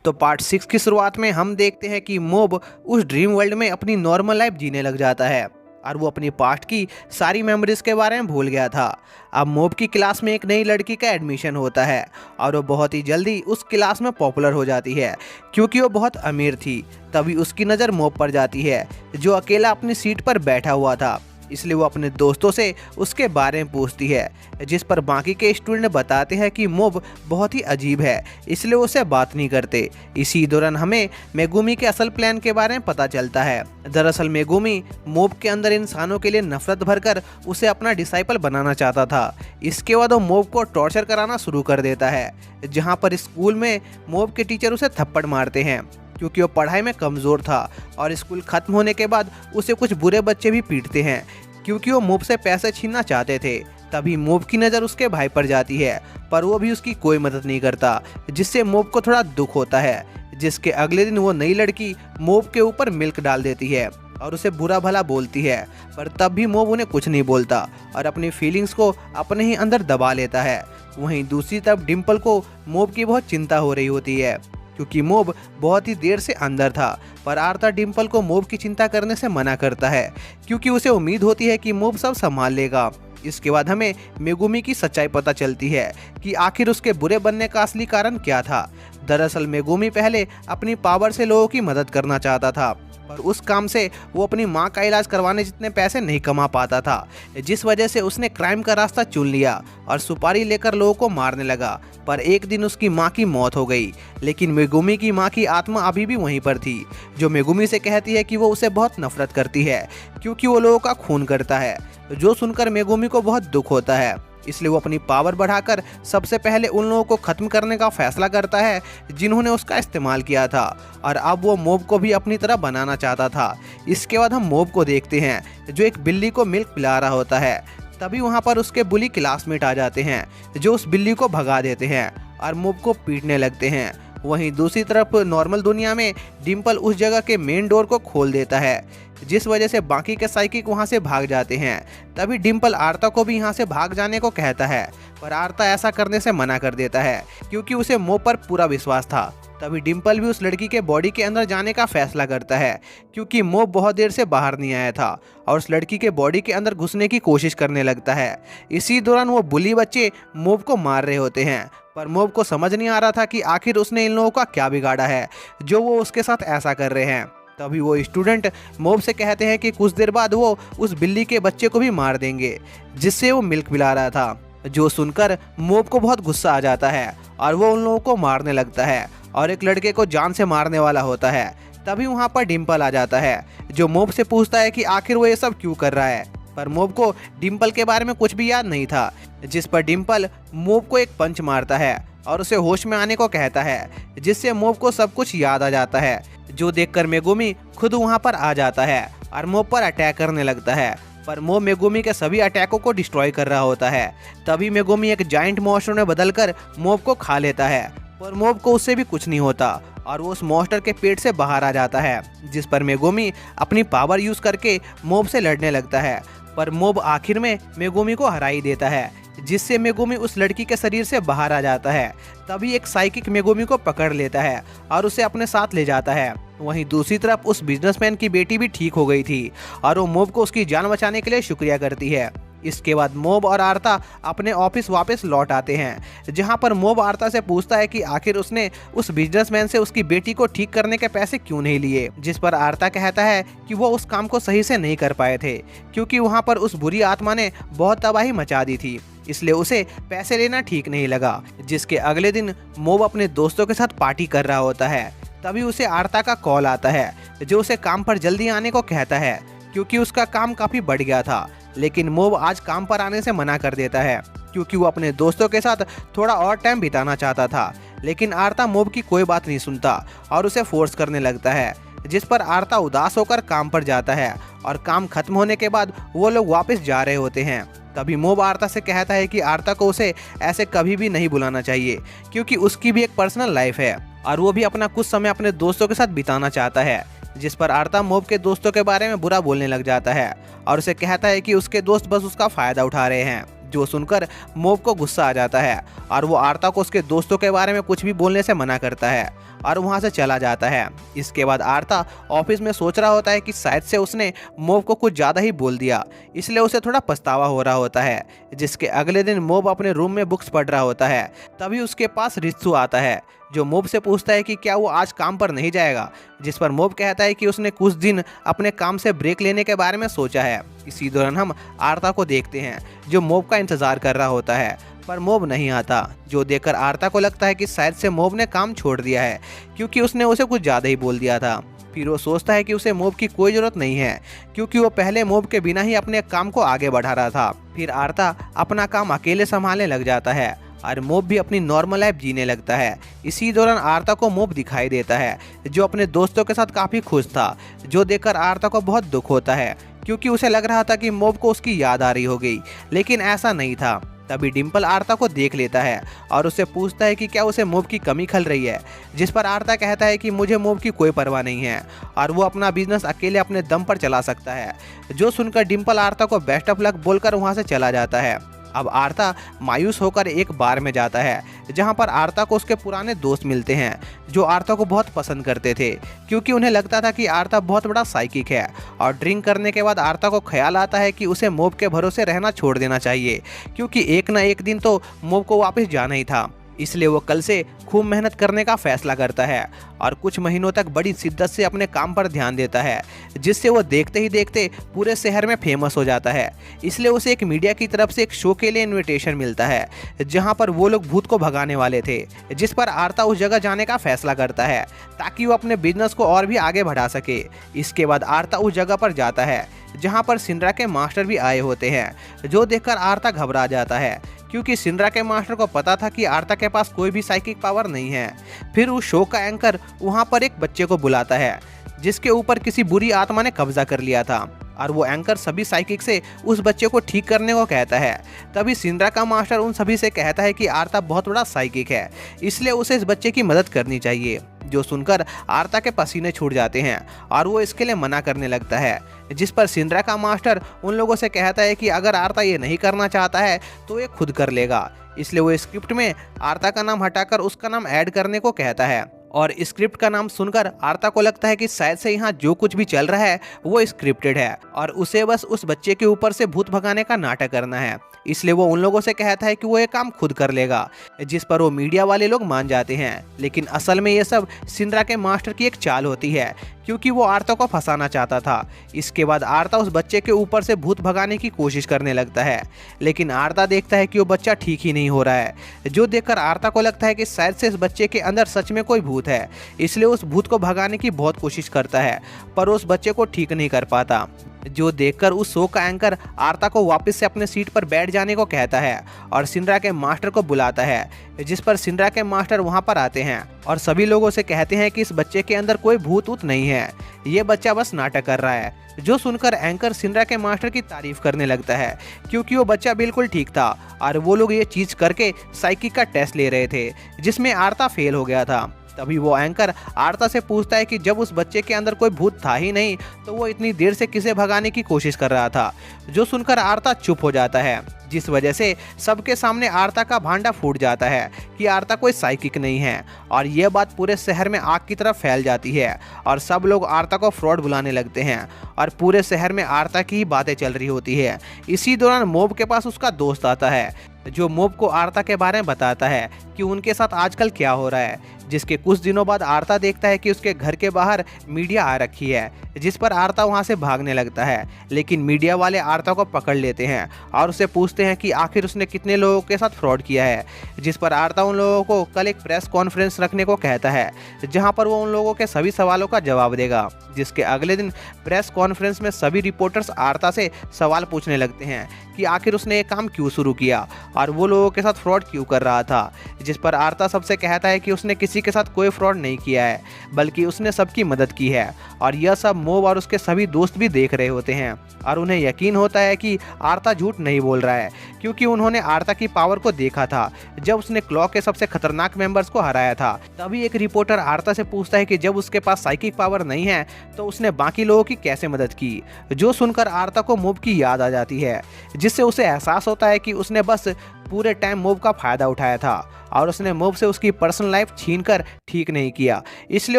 तो पार्ट 6 की शुरुआत में हम देखते हैं कि मोब उस ड्रीम वर्ल्ड में अपनी नॉर्मल लाइफ जीने लग जाता है और वो अपनी पास्ट की सारी मेमोरीज के बारे में भूल गया था। अब मोब की क्लास में एक नई लड़की का एडमिशन होता है और वो बहुत ही जल्दी उस क्लास में पॉपुलर हो जाती है क्योंकि वो बहुत अमीर थी। तभी उसकी नज़र मोब पर जाती है जो अकेला अपनी सीट पर बैठा हुआ था, इसलिए वो अपने दोस्तों से उसके बारे में पूछती है, जिस पर बाकी के स्टूडेंट बताते हैं कि मोब बहुत ही अजीब है इसलिए वो उससे बात नहीं करते। इसी दौरान हमें मेगुमी के असल प्लान के बारे में पता चलता है। दरअसल मेगुमी मोब के अंदर इंसानों के लिए नफरत भरकर उसे अपना डिसाइपल बनाना चाहता था। इसके बाद वो मोब को टॉर्चर कराना शुरू कर देता है, जहाँ पर स्कूल में मोब के टीचर उसे थप्पड़ मारते हैं क्योंकि वो पढ़ाई में कमज़ोर था और स्कूल ख़त्म होने के बाद उसे कुछ बुरे बच्चे भी पीटते हैं क्योंकि वो मोब से पैसे छीनना चाहते थे। तभी मोब की नज़र उसके भाई पर जाती है पर वो भी उसकी कोई मदद नहीं करता, जिससे मोब को थोड़ा दुख होता है। जिसके अगले दिन वो नई लड़की मोब के ऊपर मिल्क डाल देती है और उसे बुरा भला बोलती है, पर तब भी मोब उन्हें कुछ नहीं बोलता और अपनी फीलिंग्स को अपने ही अंदर दबा लेता है। वहीं दूसरी तरफ डिम्पल को मोब की बहुत चिंता हो रही होती है क्योंकि मोब बहुत ही देर से अंदर था, पर आर्ता डिम्पल को मोब की चिंता करने से मना करता है क्योंकि उसे उम्मीद होती है कि मोब सब संभाल लेगा। इसके बाद हमें मेगुमी की सच्चाई पता चलती है कि आखिर उसके बुरे बनने का असली कारण क्या था। दरअसल मेगुमी पहले अपनी पावर से लोगों की मदद करना चाहता था, पर उस काम से वो अपनी माँ का इलाज करवाने जितने पैसे नहीं कमा पाता था, जिस वजह से उसने क्राइम का रास्ता चुन लिया और सुपारी लेकर लोगों को मारने लगा। पर एक दिन उसकी माँ की मौत हो गई, लेकिन मेगुमी की माँ की आत्मा अभी भी वहीं पर थी, जो मेगुमी से कहती है कि वो उसे बहुत नफरत करती है क्योंकि वो लोगों का खून करता है, जो सुनकर मेगुमी को बहुत दुख होता है। इसलिए वो अपनी पावर बढ़ाकर सबसे पहले उन लोगों को ख़त्म करने का फैसला करता है जिन्होंने उसका इस्तेमाल किया था, और अब वो मोब को भी अपनी तरह बनाना चाहता था। इसके बाद हम मोब को देखते हैं जो एक बिल्ली को मिल्क पिला रहा होता है। तभी वहाँ पर उसके बुली क्लासमेट आ जाते हैं जो उस बिल्ली को भगा देते हैं और मोब को पीटने लगते हैं। वहीं दूसरी तरफ नॉर्मल दुनिया में डिम्पल उस जगह के मेन डोर को खोल देता है, जिस वजह से बाकी के साइकिक वहां से भाग जाते हैं। तभी डिम्पल आर्ता को भी यहां से भाग जाने को कहता है, पर आर्ता ऐसा करने से मना कर देता है क्योंकि उसे मोब पर पूरा विश्वास था। तभी डिम्पल भी उस लड़की के बॉडी के अंदर जाने का फैसला करता है क्योंकि मोब बहुत देर से बाहर नहीं आया था और उस लड़की के बॉडी के अंदर घुसने की कोशिश करने लगता है। इसी दौरान वो बुली बच्चे मोब को मार रहे होते हैं, पर मोब को समझ नहीं आ रहा था कि आखिर उसने इन लोगों का क्या बिगाड़ा है जो वो उसके साथ ऐसा कर रहे हैं। तभी वो स्टूडेंट मोब से कहते हैं कि कुछ देर बाद वो उस बिल्ली के बच्चे को भी मार देंगे जिससे वो मिल्क पिला रहा था, जो सुनकर मोब को बहुत गुस्सा आ जाता है और वो उन लोगों को मारने लगता है और एक लड़के को जान से मारने वाला होता है। तभी वहाँ पर डिम्पल आ जाता है जो मोब से पूछता है कि आखिर वो ये सब क्यों कर रहा है, पर मोब को डिम्पल के बारे में कुछ भी याद नहीं था, जिस पर डिम्पल मोब को एक पंच मारता है और उसे होश में आने को कहता है, जिससे मोब को सब कुछ याद आ जाता है, जो देखकर मेगुमी खुद वहां पर आ जाता है और मोब पर अटैक करने लगता है। पर मोब मेगुमी के सभी अटैकों को डिस्ट्रॉय कर रहा होता है। तभी मेगुमी एक जाइंट मॉन्स्टर में बदलकर मोब को खा लेता है, पर मोब को उससे भी कुछ नहीं होता और वो उस मॉन्स्टर के पेट से बाहर आ जाता है, जिस पर मेगुमी अपनी पावर यूज करके मोब से लड़ने लगता है। पर मोब आखिर में मेगुमी को हरा ही देता है, जिससे मेगुमी उस लड़की के शरीर से बाहर आ जाता है। तभी एक साइकिक मेगुमी को पकड़ लेता है और उसे अपने साथ ले जाता है। वहीं दूसरी तरफ उस बिजनेसमैन की बेटी भी ठीक हो गई थी और वो मोब को उसकी जान बचाने के लिए शुक्रिया करती है। इसके बाद मोब और आर्ता अपने ऑफिस वापस लौट आते हैं, जहां पर मोब आर्ता से पूछता है कि आखिर उसने उस बिजनेसमैन से उसकी बेटी को ठीक करने के पैसे क्यों नहीं लिए, जिस पर आर्ता कहता है कि वो उस काम को सही से नहीं कर पाए थे क्योंकि वहां पर उस बुरी आत्मा ने बहुत तबाही मचा दी थी, इसलिए उसे पैसे लेना ठीक नहीं लगा। जिसके अगले दिन मोब अपने दोस्तों के साथ पार्टी कर रहा होता है। तभी उसे आर्ता का कॉल आता है जो उसे काम पर जल्दी आने को कहता है क्योंकि उसका काम काफी बढ़ गया था, लेकिन मोब आज काम पर आने से मना कर देता है क्योंकि वो अपने दोस्तों के साथ थोड़ा और टाइम बिताना चाहता था। लेकिन आर्ता मोब की कोई बात नहीं सुनता और उसे फोर्स करने लगता है, जिस पर आर्ता उदास होकर काम पर जाता है और काम खत्म होने के बाद वो लोग वापस जा रहे होते हैं। तभी मोब आर्ता से कहता है कि आर्ता को उसे ऐसे कभी भी नहीं बुलाना चाहिए क्योंकि उसकी भी एक पर्सनल लाइफ है और वो भी अपना कुछ समय अपने दोस्तों के साथ बिताना चाहता है, जिस पर आर्ता मोब के दोस्तों के बारे में बुरा बोलने लग जाता है और उसे कहता है कि उसके दोस्त बस उसका फायदा उठा रहे हैं, जो सुनकर मोब को गुस्सा आ जाता है और वो आर्ता को उसके दोस्तों के बारे में कुछ भी बोलने से मना करता है और वहाँ से चला जाता है। इसके बाद आर्ता ऑफिस में सोच रहा होता है कि शायद से उसने मोब को कुछ ज़्यादा ही बोल दिया, इसलिए उसे थोड़ा पछतावा हो रहा होता है। जिसके अगले दिन मोब अपने रूम में बुक्स पढ़ रहा होता है, तभी उसके पास रित्सु आता है जो मोब से पूछता है कि क्या वो आज काम पर नहीं जाएगा, जिस पर मोब कहता है कि उसने कुछ दिन अपने काम से ब्रेक लेने के बारे में सोचा है। इसी दौरान हम आर्ता को देखते हैं जो मोब का इंतजार कर रहा होता है, पर मोब नहीं आता, जो देखकर आर्ता को लगता है कि शायद से मोब ने काम छोड़ दिया है क्योंकि उसने उसे कुछ ज़्यादा ही बोल दिया था। फिर वो सोचता है कि उसे मोब की कोई ज़रूरत नहीं है क्योंकि वो पहले मोब के बिना ही अपने काम को आगे बढ़ा रहा था। फिर आर्ता अपना काम अकेले संभालने लग जाता है और मोब भी अपनी नॉर्मल लाइफ जीने लगता है। इसी दौरान आर्ता को मोब दिखाई देता है जो अपने दोस्तों के साथ काफ़ी खुश था, जो देखकर आर्ता को बहुत दुख होता है क्योंकि उसे लग रहा था कि मोब को उसकी याद आ रही होगी, लेकिन ऐसा नहीं था। तभी डिम्पल आर्ता को देख लेता है और उससे पूछता है कि क्या उसे मोब की कमी खल रही है, जिस पर आर्ता कहता है कि मुझे मोब की कोई परवाह नहीं है और वो अपना बिजनेस अकेले अपने दम पर चला सकता है। जो सुनकर डिम्पल आर्ता को बेस्ट ऑफ लक बोलकर वहाँ से चला जाता है। अब आर्ता मायूस होकर एक बार में जाता है जहां पर आर्ता को उसके पुराने दोस्त मिलते हैं जो आर्ता को बहुत पसंद करते थे क्योंकि उन्हें लगता था कि आर्ता बहुत बड़ा साइकिक है। और ड्रिंक करने के बाद आर्ता को ख्याल आता है कि उसे मोब के भरोसे रहना छोड़ देना चाहिए क्योंकि एक ना एक दिन तो मोब को वापस जाना ही था। इसलिए वो कल से खूब मेहनत करने का फैसला करता है और कुछ महीनों तक बड़ी शिद्दत से अपने काम पर ध्यान देता है, जिससे वो देखते ही देखते पूरे शहर में फेमस हो जाता है। इसलिए उसे एक मीडिया की तरफ से एक शो के लिए इनविटेशन मिलता है जहां पर वो लोग भूत को भगाने वाले थे, जिस पर आर्ता उस जगह जाने का फैसला करता है ताकि वो अपने बिजनेस को और भी आगे बढ़ा सके। इसके बाद आर्ता उस जगह पर जाता है जहाँ पर सिंड्रा के मास्टर भी आए होते हैं, जो देखकर आर्ता घबरा जाता है क्योंकि सिंड्रा के मास्टर को पता था कि आर्ता के पास कोई भी साइकिक पावर नहीं है। फिर उस शो का एंकर वहां पर एक बच्चे को बुलाता है जिसके ऊपर किसी बुरी आत्मा ने कब्जा कर लिया था और वो एंकर सभी साइकिक से उस बच्चे को ठीक करने को कहता है। तभी सिंड्रा का मास्टर उन सभी से कहता है कि आर्ता बहुत बड़ा साइकिक है, इसलिए उसे इस बच्चे की मदद करनी चाहिए। जो सुनकर आर्ता के पसीने छूट जाते हैं और वो इसके लिए मना करने लगता है, जिस पर सिंड्रा का मास्टर उन लोगों से कहता है कि अगर आर्ता ये नहीं करना चाहता है तो ये खुद कर लेगा। इसलिए वो स्क्रिप्ट में आर्ता का नाम हटाकर उसका नाम ऐड करने को कहता है और स्क्रिप्ट का नाम सुनकर आर्ता को लगता है कि शायद से यहाँ जो कुछ भी चल रहा है वो स्क्रिप्टेड है और उसे बस उस बच्चे के ऊपर से भूत भगाने का नाटक करना है। इसलिए वो उन लोगों से कहता है कि वो ये काम खुद कर लेगा, जिस पर वो मीडिया वाले लोग मान जाते हैं। लेकिन असल में ये सब सिंड्रा के मास्टर की एक चाल होती है क्योंकि वो आर्ता को फंसाना चाहता था। इसके बाद आर्ता उस बच्चे के ऊपर से भूत भगाने की कोशिश करने लगता है, लेकिन आर्ता देखता है कि वो बच्चा ठीक ही नहीं हो रहा है, जो देखकर आर्ता को लगता है कि शायद से इस बच्चे के अंदर सच में कोई भूत है। इसलिए उस भूत को भगाने की बहुत कोशिश करता है पर उस बच्चे को ठीक नहीं कर पाता, जो देखकर उस शो का एंकर आर्ता को वापस से अपने सीट पर बैठ जाने को कहता है और सिंड्रा के मास्टर को बुलाता है, जिस पर सिंड्रा के मास्टर वहां पर आते हैं और सभी लोगों से कहते हैं कि इस बच्चे के अंदर कोई भूत ऊत नहीं है, ये बच्चा बस नाटक कर रहा है। जो सुनकर एंकर सिंड्रा के मास्टर की तारीफ करने लगता है क्योंकि वो बच्चा बिल्कुल ठीक था और वो लोग ये चीज करके साइकिक का टेस्ट ले रहे थे जिसमें आर्ता फेल हो गया था। तभी वो एंकर आर्ता से पूछता है कि जब उस बच्चे के अंदर कोई भूत था ही नहीं तो वो इतनी देर से किसे भगाने की कोशिश कर रहा था। जो सुनकर आर्ता चुप हो जाता है, जिस वजह से सबके सामने आर्ता का भांडा फूट जाता है कि आर्ता कोई साइकिक नहीं है और यह बात पूरे शहर में आग की तरफ फैल जाती है और सब लोग आर्ता को फ्रॉड बुलाने लगते हैं और पूरे शहर में आर्ता की ही बातें चल रही होती है। इसी दौरान मोब के पास उसका दोस्त आता है जो मोब को आर्ता के बारे में बताता है कि उनके साथ आजकल क्या हो रहा है, जिसके कुछ दिनों बाद आर्ता देखता है कि उसके घर के बाहर मीडिया आ रखी है, जिस पर आर्ता वहां से भागने लगता है। लेकिन मीडिया वाले आर्ता को पकड़ लेते हैं और उससे पूछते हैं कि आखिर उसने कितने लोगों के साथ फ्रॉड किया है, जिस पर आर्ता उन लोगों को कल एक प्रेस कॉन्फ्रेंस रखने को कहता है जहां पर वो उन लोगों के सभी सवालों का जवाब देगा। जिसके अगले दिन प्रेस कॉन्फ्रेंस में सभी रिपोर्टर्स आर्ता से सवाल पूछने लगते हैं कि आखिर उसने ये काम क्यों शुरू किया और वो लोगों के साथ फ्रॉड क्यों कर रहा था, जिस पर आर्ता सबसे कहता है कि उसने किसी किसी के साथ कोई फ्रॉड नहीं किया है, बल्कि उसने सबकी मदद की है। और यह सब मोब और उसके सभी दोस्त भी देख रहे होते हैं और उन्हें यकीन होता है कि आर्ता झूठ नहीं बोल रहा है, क्योंकि उन्होंने आर्ता की पावर को देखा था जब उसने क्लॉ के सबसे खतरनाक मेंबर्स को हराया था। तभी एक रिपोर्टर आर्ता से पूछता है कि जब उसके पास साइकिक पावर नहीं है तो उसने बाकी लोगों की कैसे मदद की। जो सुनकर आर्ता को मोब की याद आ जाती है, जिससे उसे एहसास होता है कि उसने बस पूरे टाइम मोब का फायदा उठाया था और उसने मोब से उसकी पर्सनल लाइफ छीनकर ठीक नहीं किया। इसलिए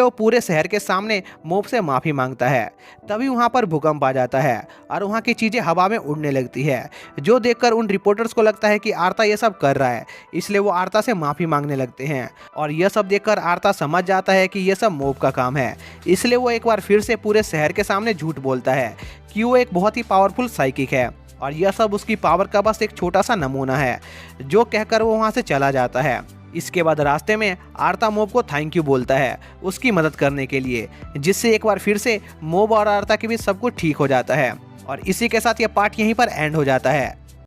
वो पूरे शहर के सामने मोब से माफ़ी मांगता है। तभी वहाँ पर भूकंप आ जाता है और वहाँ की चीज़ें हवा में उड़ने लगती है, जो देखकर उन रिपोर्टर्स को लगता है कि आर्ता ये सब कर रहा है, इसलिए वो आर्ता से माफ़ी मांगने लगते हैं। और यह सब देखकर आर्ता समझ जाता है कि यह सब मोब का काम है, इसलिए वो एक बार फिर से पूरे शहर के सामने झूठ बोलता है कि वो एक बहुत ही पावरफुल साइकिक है और यह सब उसकी पावर का बस एक छोटा सा नमूना है, जो कहकर वो वहाँ से चला जाता है। इसके बाद रास्ते में आर्ता मोब को थैंक यू बोलता है उसकी मदद करने के लिए, जिससे एक बार फिर से मोब और आर्ता के बीच सब कुछ ठीक हो जाता है। और इसी के साथ यह पार्ट यहीं पर एंड हो जाता है।